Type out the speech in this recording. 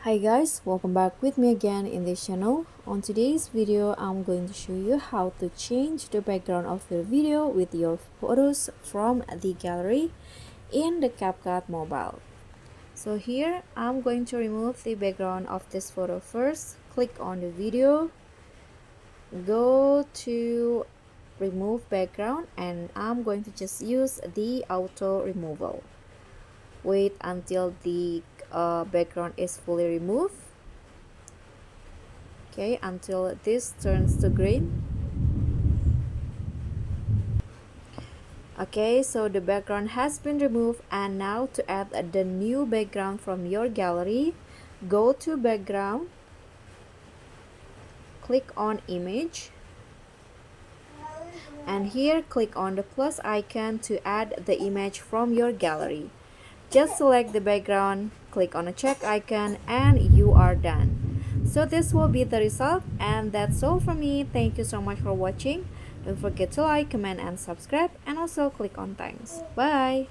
Hi guys, welcome back with me again in this channel. On today's video, I'm going to show you how to change the background of your video with your photos from the gallery in the CapCut mobile. So here, I'm going to remove the background of this photo first. Click on the video, go to remove background, and I'm going to just use the auto removal. Wait until the background is fully removed. Okay, until this turns to green. Okay, so the background has been removed, and now to add the new background from your gallery, go to background, click on image, and here click on the plus icon to add the image from your gallery. Just select the background, click on a check icon, and you are done. So this will be the result, and that's all from me. Thank you so much for watching. Don't forget to like, comment, and subscribe, and also click on thanks. Bye!